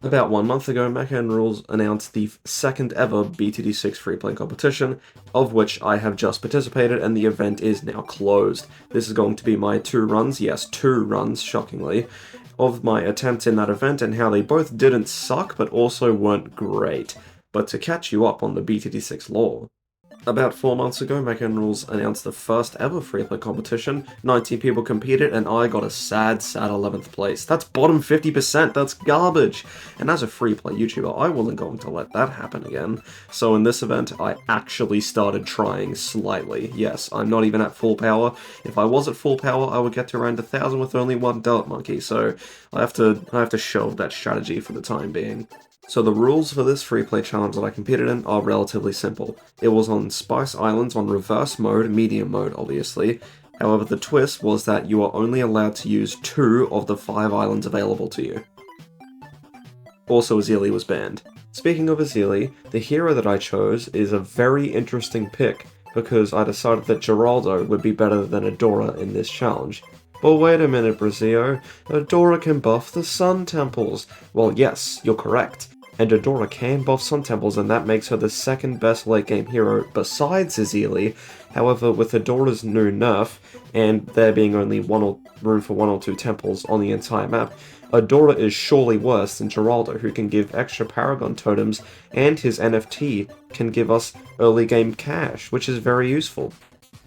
About 1 month ago, Mecha Rules announced the second ever BTD6 Freeplay Competition, of which I have just participated, and the event is now closed. This is going to be my 2 runs, yes, 2 runs, shockingly, of my attempts in that event, and how they both didn't suck, but also weren't great. But to catch you up on the BTD6 lore. About 4 months ago, Mecha Rules announced the first ever freeplay competition. 19 people competed, and I got a sad 11th place. That's bottom 50%, that's garbage! And as a freeplay YouTuber, I wasn't going to let that happen again. So in this event, I actually started trying slightly. Yes, I'm not even at full power. If I was at full power, I would get to around 1,000 with only 1 dirt monkey, so I have to shelve that strategy for the time being. So the rules for this freeplay challenge that I competed in are relatively simple. It was on Spice Islands on reverse mode, medium mode obviously. However, the twist was that you are only allowed to use 2 of the 5 islands available to you. Also, Azili was banned. Speaking of Azili, the hero that I chose is a very interesting pick, because I decided that Geraldo would be better than Adora in this challenge. But wait a minute, Brazio, Adora can buff the Sun Temples. Well, yes, you're correct. And Adora can buff Sun Temples, and that makes her the second best late game hero besides Azili. However, with Adora's new nerf, and there being only room for 1 or 2 temples on the entire map, Adora is surely worse than Geraldo, who can give extra Paragon totems, and his NFT can give us early game cash, which is very useful.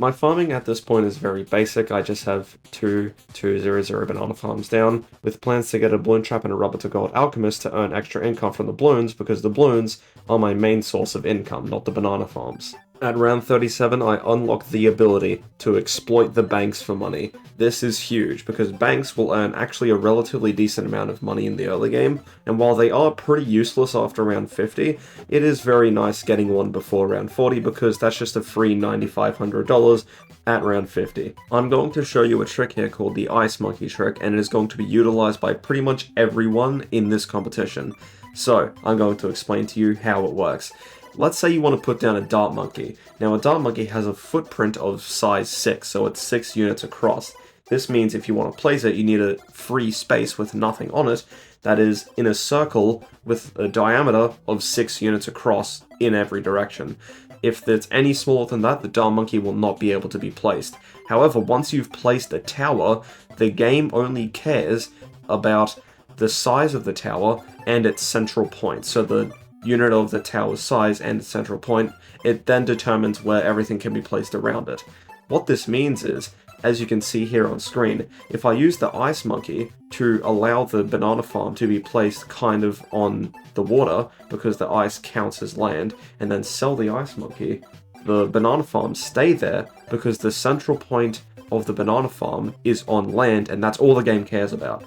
My farming at this point is very basic. I just have 200 banana farms down, with plans to get a balloon trap and a rubber to gold alchemist to earn extra income from the balloons, because the balloons are my main source of income, not the banana farms. At round 37, I unlocked the ability to exploit the banks for money. This is huge, because banks will earn actually a relatively decent amount of money in the early game, and while they are pretty useless after round 50, it is very nice getting one before round 40, because that's just a free $9,500 at round 50. I'm going to show you a trick here called the Ice Monkey trick, and it is going to be utilized by pretty much everyone in this competition. So, I'm going to explain to you how it works. Let's say you want to put down a dart monkey. Now a dart monkey has a footprint of size 6, so it's 6 units across. This means if you want to place it, you need a free space with nothing on it, that is in a circle with a diameter of 6 units across in every direction. If it's any smaller than that, the dart monkey will not be able to be placed. However, once you've placed a tower, the game only cares about the size of the tower and its central point. So the unit of the tower's size and its central point, it then determines where everything can be placed around it. What this means is, as you can see here on screen, if I use the Ice Monkey to allow the banana farm to be placed kind of on the water, because the ice counts as land, and then sell the Ice Monkey, the banana farms stay there because the central point of the banana farm is on land, and that's all the game cares about.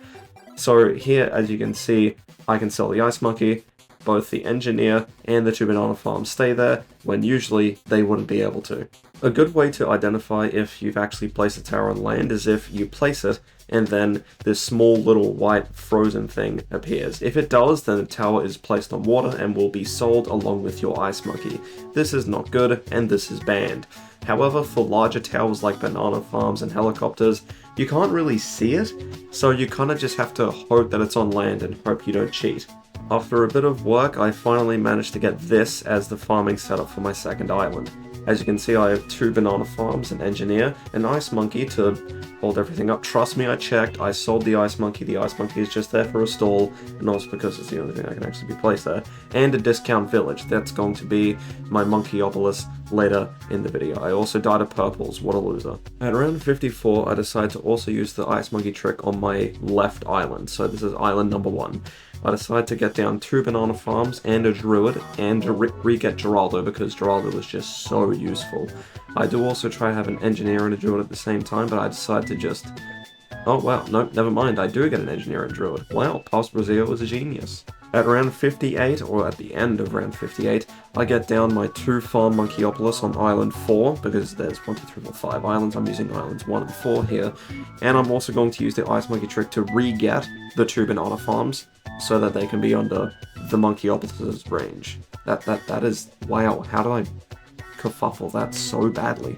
So here, as you can see, I can sell the Ice Monkey. Both the engineer and the 2 banana farms stay there, when usually they wouldn't be able to. A good way to identify if you've actually placed a tower on land is if you place it, and then this small little white frozen thing appears. If it does, then the tower is placed on water and will be sold along with your Ice Monkey. This is not good, and this is banned. However, for larger towers like banana farms and helicopters, you can't really see it, so you kinda just have to hope that it's on land and hope you don't cheat. After a bit of work, I finally managed to get this as the farming setup for my second island. As you can see, I have 2 banana farms, an engineer, an Ice Monkey to hold everything up. Trust me, I checked, I sold the Ice Monkey is just there for a stall, and also because it's the only thing that can actually be placed there. And a discount village, that's going to be my Monkeyopolis later in the video. I also died of purples, what a loser. At round 54, I decided to also use the Ice Monkey trick on my left island, so this is island number 1. I decided to get down 2 banana farms and a druid and to re-get Geraldo, because Geraldo was just so useful. I do also try to have an engineer and a druid at the same time, but I decided to just... Oh wow, no, never mind, I do get an engineer and druid. Wow, Past Brazil was a genius. At round 58, or at the end of round 58, I get down my 2 farm Monkeyopolis on island 4, because there's 1, 2, 3, 4, 5 islands, I'm using islands 1 and 4 here, and I'm also going to use the Ice Monkey trick to re-get the 2 banana farms, so that they can be under the Monkeyopolis' range. That is... wow, how did I kerfuffle that so badly?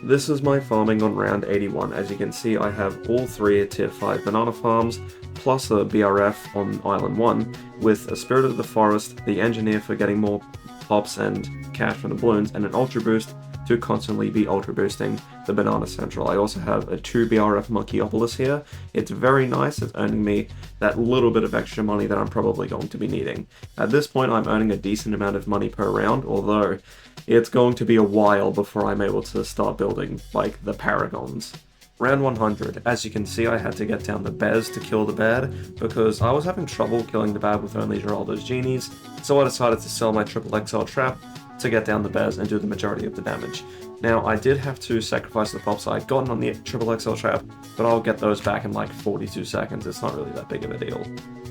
This is my farming on round 81. As you can see, I have all 3 tier 5 banana farms, plus a BRF on Island 1, with a Spirit of the Forest, the Engineer for getting more pops and cash from the balloons, and an Ultra Boost to constantly be Ultra Boosting the Banana Central. I also have a 2 BRF Monkeyopolis here. It's very nice, it's earning me that little bit of extra money that I'm probably going to be needing. At this point, I'm earning a decent amount of money per round, although it's going to be a while before I'm able to start building, like, the Paragons. Round 100. As you can see, I had to get down the Bez to kill the bad, because I was having trouble killing the bad with only Geraldo's genies, so I decided to sell my Triple XL trap to get down the Bez and do the majority of the damage. Now, I did have to sacrifice the pops I had gotten on the Triple XL trap, but I'll get those back in like 42 seconds, it's not really that big of a deal.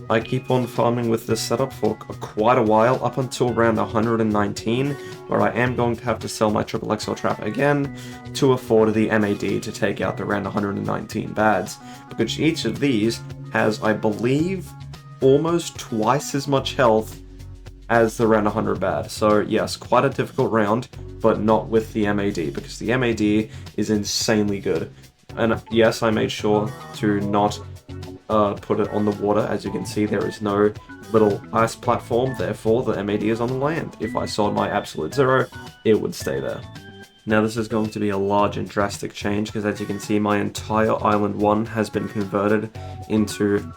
I keep on farming with this setup for quite a while, up until round 119, where I am going to have to sell my Triple XL trap again to afford the MAD to take out the round 119 bads, because each of these has, I believe, almost twice as much health as the round 100 bad. So yes, quite a difficult round, but not with the MAD, because the MAD is insanely good. And yes, I made sure to not put it on the water. As you can see, there is no little ice platform, therefore the MAD is on the land. If I sold my Absolute Zero, it would stay there. Now this is going to be a large and drastic change, because as you can see, my entire Island 1 has been converted into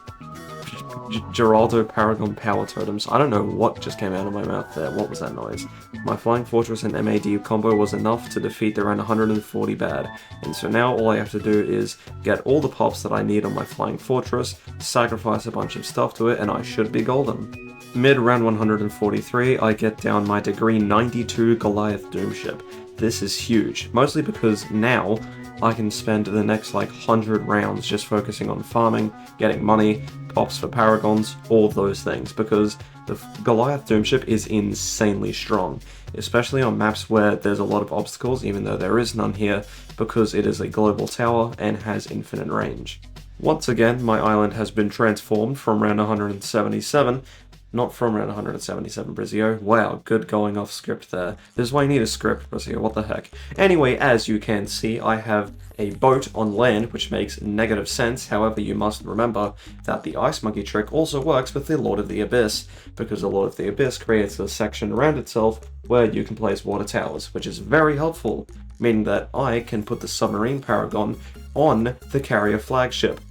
Geraldo Paragon Power Totems. I don't know what just came out of my mouth there. What was that noise? My Flying Fortress and MAD combo was enough to defeat the round 140 bad. And so now all I have to do is get all the pops that I need on my Flying Fortress, sacrifice a bunch of stuff to it, and I should be golden. Mid round 143, I get down my degree 92 Goliath Doomship. This is huge, mostly because now I can spend the next like 100 rounds just focusing on farming, getting money, pops for Paragons, all those things, because the Goliath Doomship is insanely strong, especially on maps where there's a lot of obstacles, even though there is none here, because it is a global tower and has infinite range. Once again, my island has been transformed from round 177, not from round 177, Brizio. Wow, good going off script there. This is why you need a script, Brizio, what the heck. Anyway, as you can see, I have a boat on land, which makes negative sense. However, you must remember that the Ice Monkey trick also works with the Lord of the Abyss, because the Lord of the Abyss creates a section around itself where you can place water towers, which is very helpful, meaning that I can put the Submarine Paragon on the carrier flagship.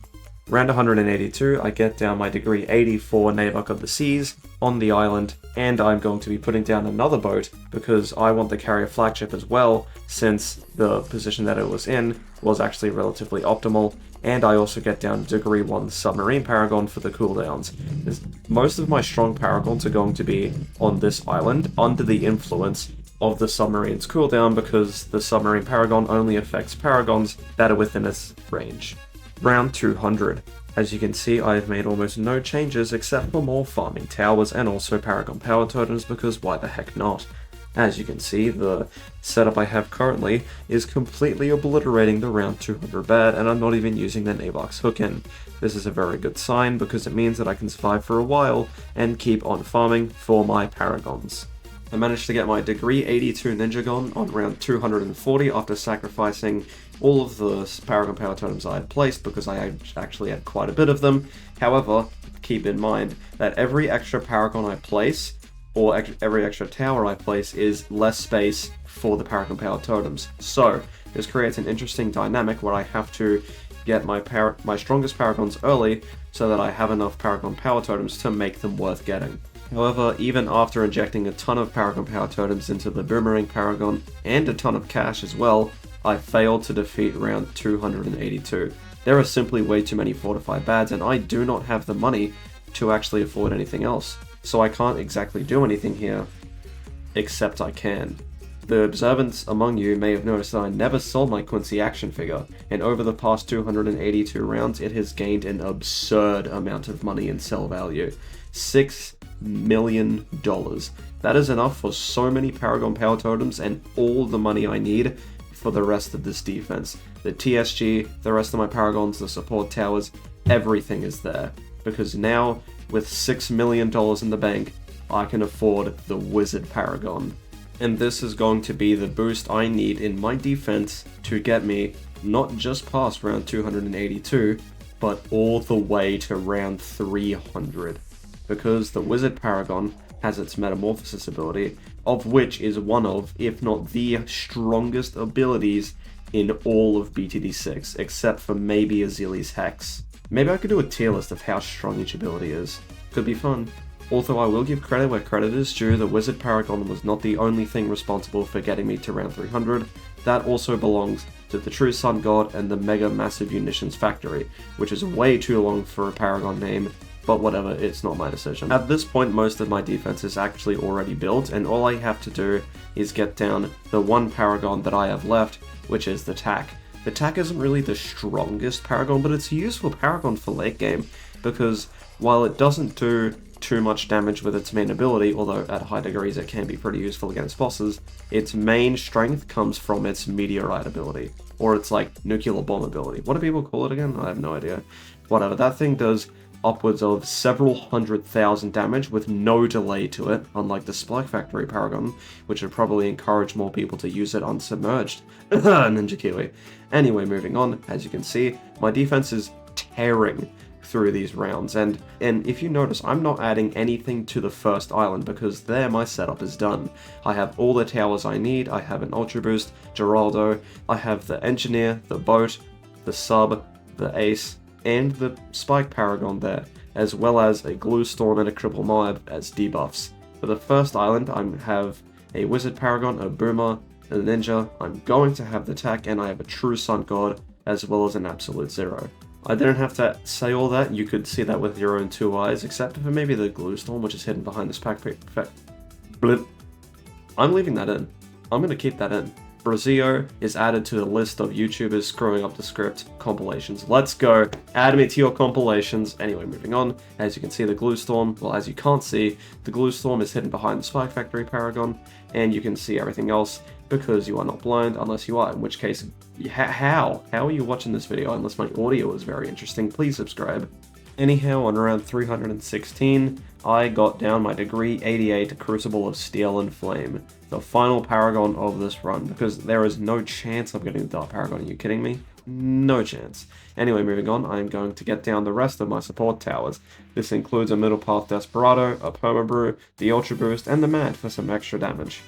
Round 182, I get down my degree 84 Navok of the Seas on the island, and I'm going to be putting down another boat because I want the carrier flagship as well, since the position that it was in was actually relatively optimal, and I also get down degree 1 Submarine Paragon for the cooldowns. Most of my strong Paragons are going to be on this island under the influence of the submarine's cooldown, because the Submarine Paragon only affects Paragons that are within its range. Round 200. As you can see, I have made almost no changes except for more farming towers and also Paragon Power Totems, because why the heck not? As you can see, the setup I have currently is completely obliterating the round 200 bad, and I'm not even using the Navox hook-in. This is a very good sign, because it means that I can survive for a while and keep on farming for my Paragons. I managed to get my degree 82 Ninjagon on round 240 after sacrificing all of the Paragon Power Totems I had placed, because I actually had quite a bit of them. However, keep in mind that every extra Paragon I place, or every extra tower I place, is less space for the Paragon Power Totems. So, this creates an interesting dynamic where I have to get my strongest Paragons early so that I have enough Paragon Power Totems to make them worth getting. However, even after injecting a ton of Paragon Power Totems into the Boomerang Paragon, and a ton of cash as well, I failed to defeat round 282. There are simply way too many fortified bads, and I do not have the money to actually afford anything else. So I can't exactly do anything here, except I can. The observants among you may have noticed that I never sold my Quincy action figure, and over the past 282 rounds it has gained an absurd amount of money in sell value. $6 million. That is enough for so many Paragon Power Totems and all the money I need for the rest of this defense. The TSG, the rest of my Paragons, the support towers, everything is there. Because now, with $6 million in the bank, I can afford the Wizard Paragon. And this is going to be the boost I need in my defense to get me not just past round 282, but all the way to round 300. Because the Wizard Paragon has its Metamorphosis ability, of which is one of, if not the strongest abilities in all of BTD6, except for maybe Azili's Hex. Maybe I could do a tier list of how strong each ability is. Could be fun. Although I will give credit where credit is due, the Wizard Paragon was not the only thing responsible for getting me to round 300. That also belongs to the True Sun God and the Mega Massive Munitions Factory, which is way too long for a Paragon name, but whatever, it's not my decision. At this point, most of my defense is actually already built, and all I have to do is get down the one Paragon that I have left, which is the TAC. The TAC isn't really the strongest Paragon, but it's a useful Paragon for late game, because while it doesn't do too much damage with its main ability, although at high degrees it can be pretty useful against bosses, its main strength comes from its Meteorite ability, or its like Nuclear Bomb ability. What do people call it again? I have no idea. Whatever, that thing does upwards of several 100,000 damage with no delay to it, unlike the Spike Factory Paragon, which would probably encourage more people to use it unsubmerged. Ninja Kiwi. Anyway, moving on, as you can see, my defense is tearing through these rounds, and if you notice, I'm not adding anything to the first island because there my setup is done. I have all the towers I need, I have an Ultra Boost, Geraldo, I have the Engineer, the Boat, the Sub, the Ace, and the Spike Paragon there, as well as a Glue Storm and a Triple Mob as debuffs. For the first island, I have a Wizard Paragon, a Boomer, a Ninja, I'm going to have the TAC, and I have a True Sun God, as well as an Absolute Zero. I didn't have to say all that, you could see that with your own two eyes, except for maybe the Glue Storm, which is hidden behind this blip. I'm leaving that in. I'm going to keep that in. Brazio is added to the list of YouTubers screwing up the script compilations. Let's go. Add me to your compilations. Anyway, moving on. As you can see, the Glue Storm, well, as you can't see, the Glue Storm is hidden behind the Spike Factory Paragon, and you can see everything else because you are not blind, unless you are, in which case, how are you watching this video unless my audio is very interesting? Please subscribe. Anyhow, on around 316, I got down my Degree 88 Crucible of Steel and Flame, the final Paragon of this run, because there is no chance I'm getting the Dark Paragon. Are you kidding me? No chance. Anyway, moving on, I am going to get down the rest of my support towers. This includes a Middle Path Desperado, a Permabrew, the Ultra Boost, and the Mad for some extra damage.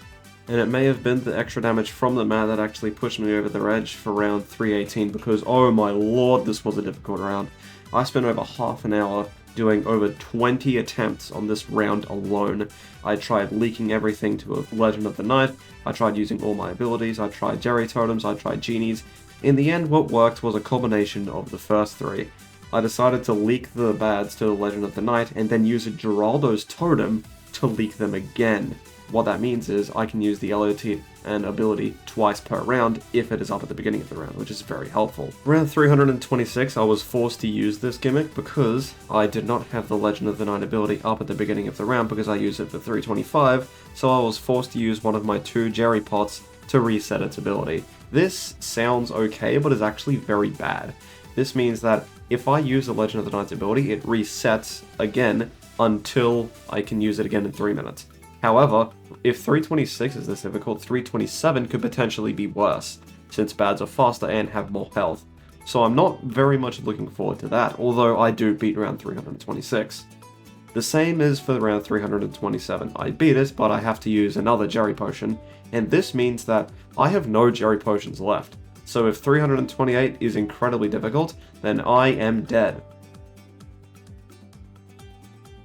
And it may have been the extra damage from the Mad that actually pushed me over the edge for round 318, because oh my lord, this was a difficult round. I spent over half an hour doing over 20 attempts on this round alone. I tried leaking everything to a Legend of the Night, I tried using all my abilities, I tried Jerry Totems, I tried Genies. In the end, what worked was a combination of the first three. I decided to leak the bads to the Legend of the Night, and then use a Geraldo's Totem to leak them again. What that means is I can use the LOT and ability twice per round if it is up at the beginning of the round, which is very helpful. Around 326, I was forced to use this gimmick because I did not have the Legend of the Night ability up at the beginning of the round because I used it for 325, so I was forced to use one of my two Jerry Pots to reset its ability. This sounds okay, but is actually very bad. This means that if I use the Legend of the Night's ability, it resets again until I can use it again in 3 minutes. However, if 326 is this difficult, 327 could potentially be worse, since bads are faster and have more health. So I'm not very much looking forward to that, although I do beat round 326. The same is for round 327. I beat it, but I have to use another Jerry Potion, and this means that I have no Jerry Potions left. So if 328 is incredibly difficult, then I am dead.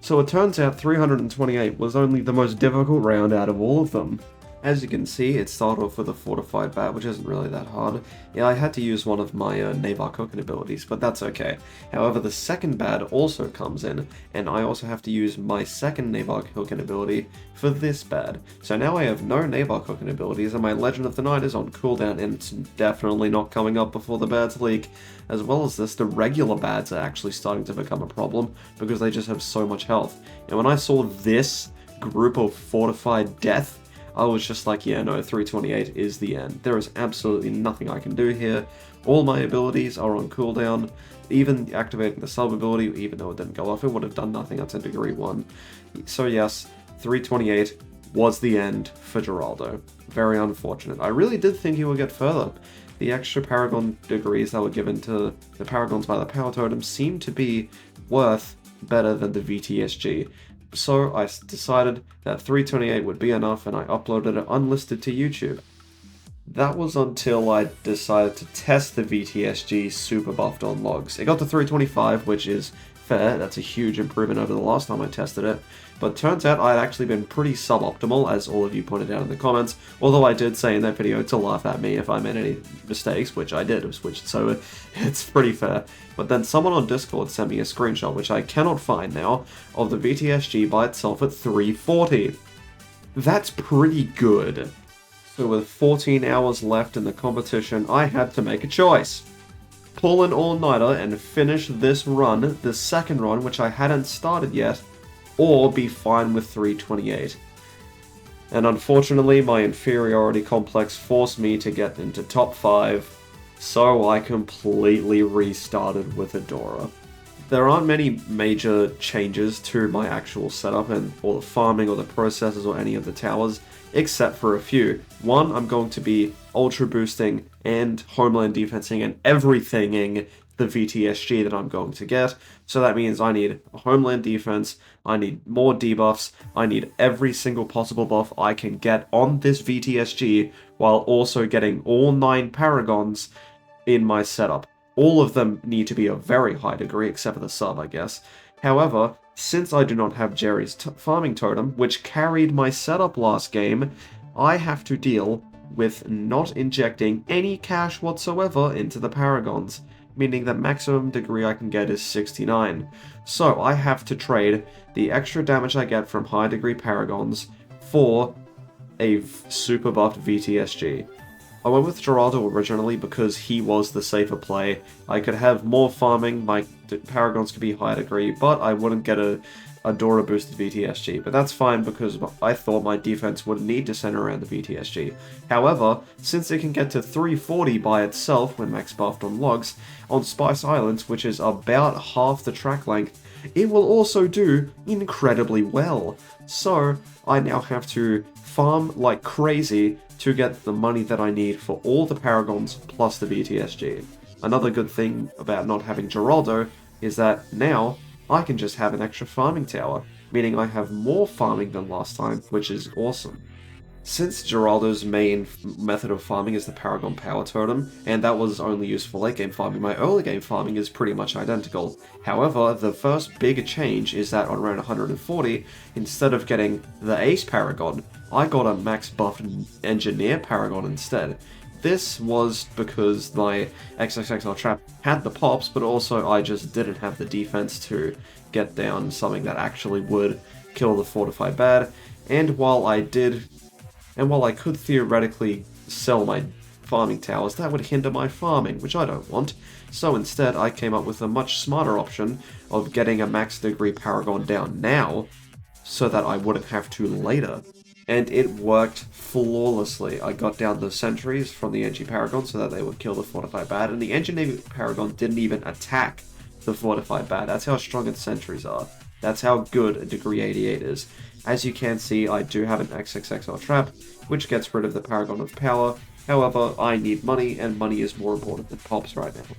So it turns out 328 was only the most difficult round out of all of them. As you can see, it started off with a Fortified Bat, which isn't really that hard. Yeah, I had to use one of my Navar cooking abilities, but that's okay. However, the second bad also comes in, and I also have to use my second Navar cooking ability for this bad. So now I have no Navar cooking abilities, and my Legend of the Night is on cooldown, and it's definitely not coming up before the bads leak. As well as this, the regular bads are actually starting to become a problem, because they just have so much health. And when I saw this group of Fortified Death, I was just like, yeah, no, 328 is the end. There is absolutely nothing I can do here. All my abilities are on cooldown. Even activating the sub ability, even though it didn't go off, it would have done nothing. That's a degree 1. So yes, 328 was the end for Geraldo. Very unfortunate. I really did think he would get further. the extra Paragon degrees that were given to the Paragons by the Power Totem seemed to be worth better than the VTSG. So I decided that 328 would be enough, and I uploaded it unlisted to YouTube. That was until I decided to test the VTSG super buffed on logs. It got to 325, which is fair. That's a huge improvement over the last time I tested it. But turns out I'd actually been pretty suboptimal, as all of you pointed out in the comments. Although I did say in that video to laugh at me if I made any mistakes, which I did, so it's pretty fair. But then someone on Discord sent me a screenshot, which I cannot find now, of the VTSG by itself at 340. That's pretty good. So with 14 hours left in the competition, I had to make a choice. Pull an all-nighter and finish this run, the second run, which I hadn't started yet, or be fine with 328. And unfortunately, my inferiority complex forced me to get into top 5, so I completely restarted with Adora. There aren't many major changes to my actual setup and or the farming or the processes or any of the towers, except for a few. One, I'm going to be ultra boosting and homeland defensing and everythinging the VTSG that I'm going to get. So that means I need a homeland defense, I need more debuffs, I need every single possible buff I can get on this VTSG, while also getting all 9 Paragons in my setup. All of them need to be a very high degree, except for the sub, I guess. However, since I do not have Jerry's farming totem, which carried my setup last game, I have to deal with not injecting any cash whatsoever into the Paragons, meaning the maximum degree I can get is 69. So I have to trade the extra damage I get from high degree Paragons for a super buffed VTSG. I went with Geraldo originally because he was the safer play. I could have more farming, my Paragons could be high degree, but I wouldn't get a Adora boosted VTSG. But that's fine because I thought my defense would need to center around the VTSG. However, since it can get to 340 by itself when max buffed on logs, on Spice Islands, which is about half the track length, it will also do incredibly well. So I now have to farm like crazy to get the money that I need for all the Paragons plus the VTSG. Another good thing about not having Geraldo is that now I can just have an extra farming tower, meaning I have more farming than last time, which is awesome. Since Geraldo's main method of farming is the Paragon Power Totem, and that was only used for late game farming, my early game farming is pretty much identical. However, the first big change is that on round 140, instead of getting the Ace Paragon, I got a max buffed Engineer Paragon instead. This was because my XXXL trap had the pops, but also I just didn't have the defense to get down something that actually would kill the Fortify Bad, and while I could theoretically sell my farming towers, that would hinder my farming, which I don't want. So instead, I came up with a much smarter option of getting a max degree Paragon down now, so that I wouldn't have to later. And it worked flawlessly. I got down the sentries from the Engi Paragon so that they would kill the Fortified Bad, and the Engineer Paragon didn't even attack the Fortified Bad. That's how strong its sentries are. That's how good a degree 88 is. As you can see, I do have an XXXL trap, which gets rid of the Paragon of Power. However, I need money, and money is more important than pops right now.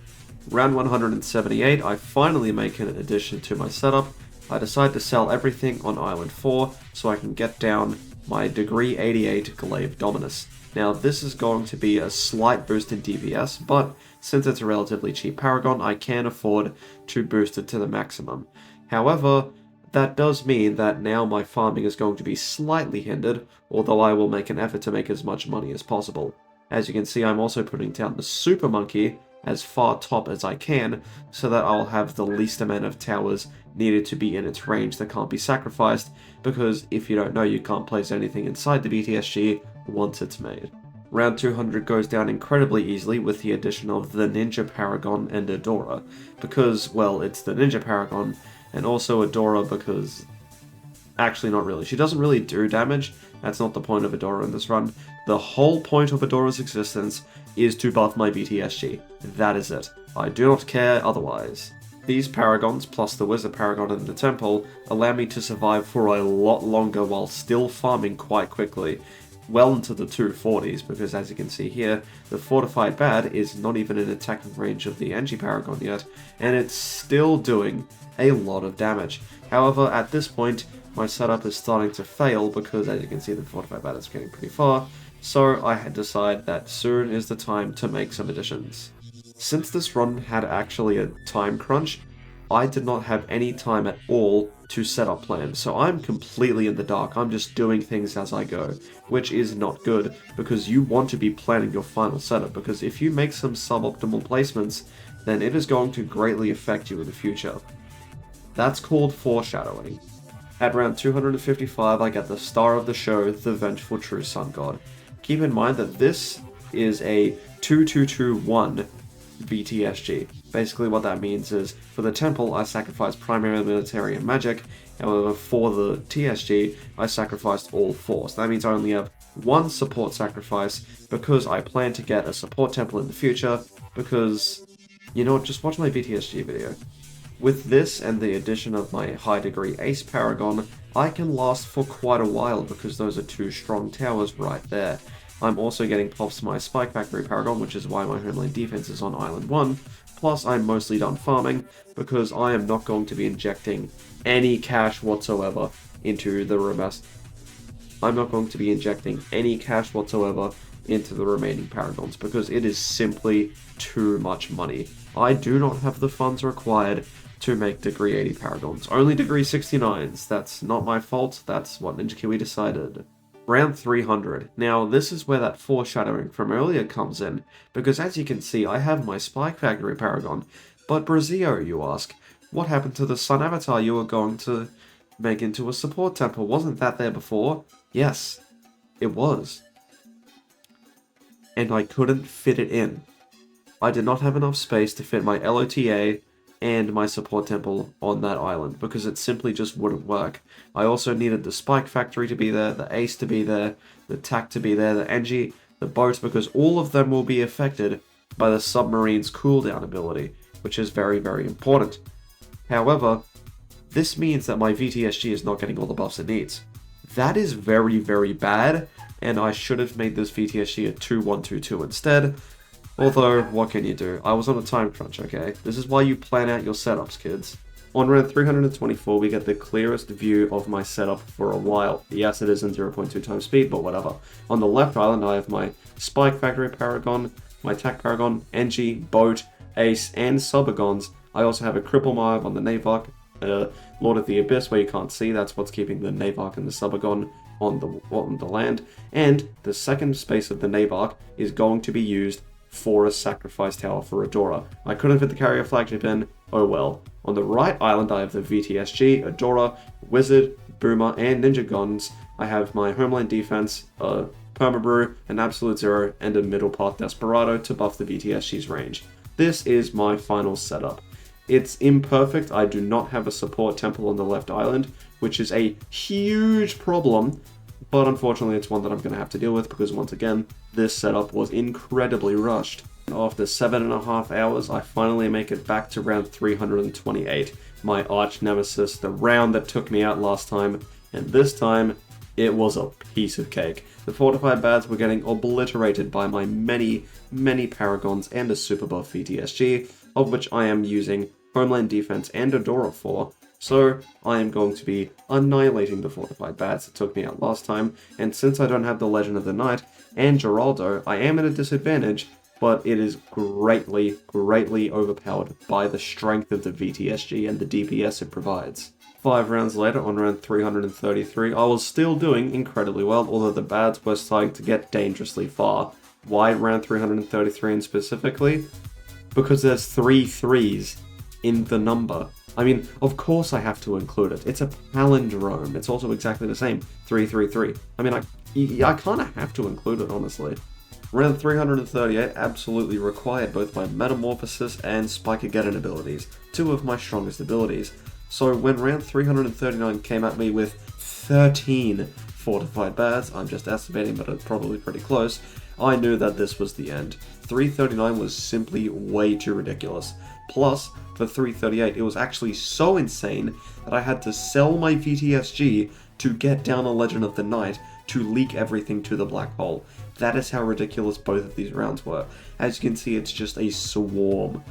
Round 178, I finally make an addition to my setup. I decide to sell everything on Island 4, so I can get down my degree 88 Glaive Dominus. Now, this is going to be a slight boost in DPS, but since it's a relatively cheap Paragon, I can afford to boost it to the maximum. However, that does mean that now my farming is going to be slightly hindered, although I will make an effort to make as much money as possible. As you can see, I'm also putting down the Super Monkey as far top as I can, so that I'll have the least amount of towers needed to be in its range that can't be sacrificed, because if you don't know, you can't place anything inside the BTSG once it's made. Round 200 goes down incredibly easily with the addition of the Ninja Paragon and Adora, because, well, it's the Ninja Paragon, and also Adora because... Actually, not really. She doesn't really do damage. That's not the point of Adora in this run. The whole point of Adora's existence is to buff my BTSG. That is it. I do not care otherwise. These Paragons, plus the Wizard Paragon in the Temple, allow me to survive for a lot longer while still farming quite quickly. well into the 240s, because as you can see here, the Fortified Bad is not even in attacking range of the Engie Paragon yet, and it's still doing a lot of damage. However, at this point, my setup is starting to fail because, as you can see, the Fortified Bad is getting pretty far, so I had decided that soon is the time to make some additions. Since this run had actually a time crunch, I did not have any time at all to set up plans, so I'm completely in the dark. I'm just doing things as I go, which is not good, because you want to be planning your final setup, because if you make some suboptimal placements, then it is going to greatly affect you in the future. That's called foreshadowing. At round 255, I get the star of the show, the Vengeful True Sun God. Keep in mind that this is a 2-2-2-1 VTSG. Basically what that means is, for the temple I sacrificed primarily military and magic, however for the TSG I sacrificed all 4. So that means I only have one support sacrifice, because I plan to get a support temple in the future, because, you know what, just watch my VTSG video. With this and the addition of my high degree Ace Paragon, I can last for quite a while, because those are 2 strong towers right there. I'm also getting pops to my Spike Factory Paragon, which is why my homeland defense is on Island 1, plus I'm mostly done farming, because I am not going to be injecting any cash whatsoever into the remaining Paragons, because it is simply too much money. I do not have the funds required to make degree 80 Paragons, only degree 69s. That's not my fault, that's what Ninja Kiwi decided. Round 300. Now, this is where that foreshadowing from earlier comes in, because as you can see, I have my Spike Factory Paragon. But Brazio, you ask, what happened to the Sun Avatar you were going to make into a support temple? Wasn't that there before? Yes, it was. And I couldn't fit it in. I did not have enough space to fit my LOTA and my support temple on that island, because it simply just wouldn't work. I also needed the Spike Factory to be there, the Ace to be there, the TAC to be there, the Engie, the boat, because all of them will be affected by the submarine's cooldown ability, which is very, very important. However, this means that my VTSG is not getting all the buffs it needs. That is very, very bad, and I should have made this VTSG a 2-1-2-2 instead. Although, what can you do? I was on a time crunch, okay? This is why you plan out your setups, kids. On round 324, we get the clearest view of my setup for a while. Yes, it is in 0.2 times speed, but whatever. On the left island, I have my Spike Factory Paragon, my TAC Paragon, Engie, Boat, Ace, and Subagons. I also have a Cripple Mob on the Navok, Lord of the Abyss, where you can't see. That's what's keeping the Navok and the Subagon on the land. And the second space of the Navok is going to be used for a sacrifice tower for Adora. I couldn't fit the carrier flagship in, oh well. On the right island I have the VTSG, Adora, Wizard, Boomer, and Ninja Guns. I have my Homeland Defense, Permabrew, an Absolute Zero, and a Middle Path Desperado to buff the VTSG's range. This is my final setup. It's imperfect. I do not have a support temple on the left island, which is a huge problem, but unfortunately it's one that I'm going to have to deal with, because once again, this setup was incredibly rushed. After 7.5 hours, I finally make it back to round 328, my arch nemesis, the round that took me out last time, and this time, it was a piece of cake. The Fortified Bads were getting obliterated by my many, many Paragons and a super buff VTSG, of which I am using Homeland Defense and Adora for, so I am going to be annihilating the Fortified Bats that took me out last time, and since I don't have the Legend of the Night and Geraldo, I am at a disadvantage, but it is greatly, greatly overpowered by the strength of the VTSG and the DPS it provides. 5 rounds later, on round 333, I was still doing incredibly well, although the Bads were starting to get dangerously far. Why round 333 in specifically? Because there's 3 3s in the number. I mean, of course I have to include it. It's a palindrome. It's also exactly the same. 333. I mean, I kind of have to include it, honestly. Round 338 absolutely required both my Metamorphosis and Spike-Ageddon abilities, 2 of my strongest abilities. So when round 339 came at me with 13 Fortified Bads, I'm just estimating, but it's probably pretty close, I knew that this was the end. 339 was simply way too ridiculous. Plus, for 338, it was actually so insane that I had to sell my VTSG to get down a Legend of the Night to leak everything to the black hole. That is how ridiculous both of these rounds were. As you can see, it's just a swarm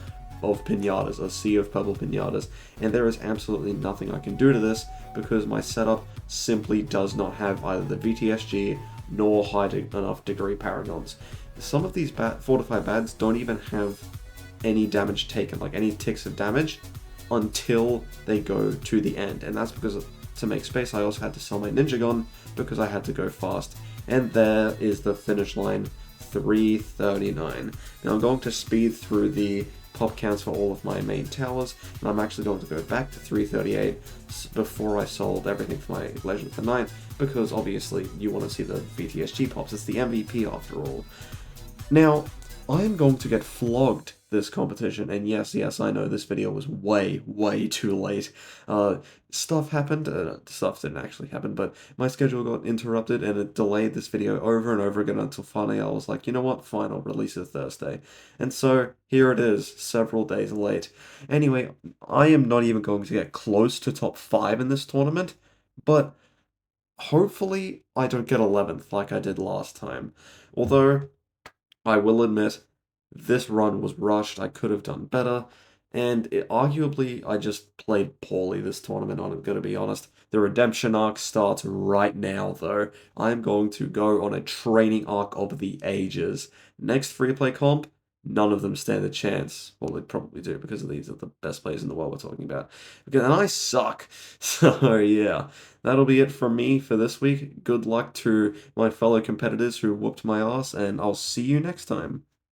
of pinatas, a sea of purple pinatas, and there is absolutely nothing I can do to this because my setup simply does not have either the VTSG nor high enough degree paragons. Some of these fortified bads don't even have any damage taken, like any ticks of damage, until they go to the end, and that's because to make space I also had to sell my ninja gun because I had to go fast. And there is the finish line, 339. Now I'm going to speed through the pop counts for all of my main towers, and I'm actually going to go back to 338 before I sold everything for my Legend of the Night, because obviously you want to see the BTSG pops. It's the MVP after all. Now, I am going to get flogged this competition, and yes, I know this video was way too late. Stuff happened, stuff didn't actually happen, but my schedule got interrupted and it delayed this video over and over again until finally I was like, you know what, fine, I'll release it Thursday. And so, here it is, several days late. Anyway, I am not even going to get close to top 5 in this tournament, but hopefully I don't get 11th like I did last time. Although, I will admit, this run was rushed, I could have done better, and arguably I just played poorly this tournament, I'm gonna be honest. The redemption arc starts right now, though. I'm going to go on a training arc of the ages. Next free play comp, none of them stand a chance. Well, they probably do, because these are the best players in the world we're talking about. And I suck, so yeah. That'll be it from me for this week. Good luck to my fellow competitors who whooped my ass, and I'll see you next time.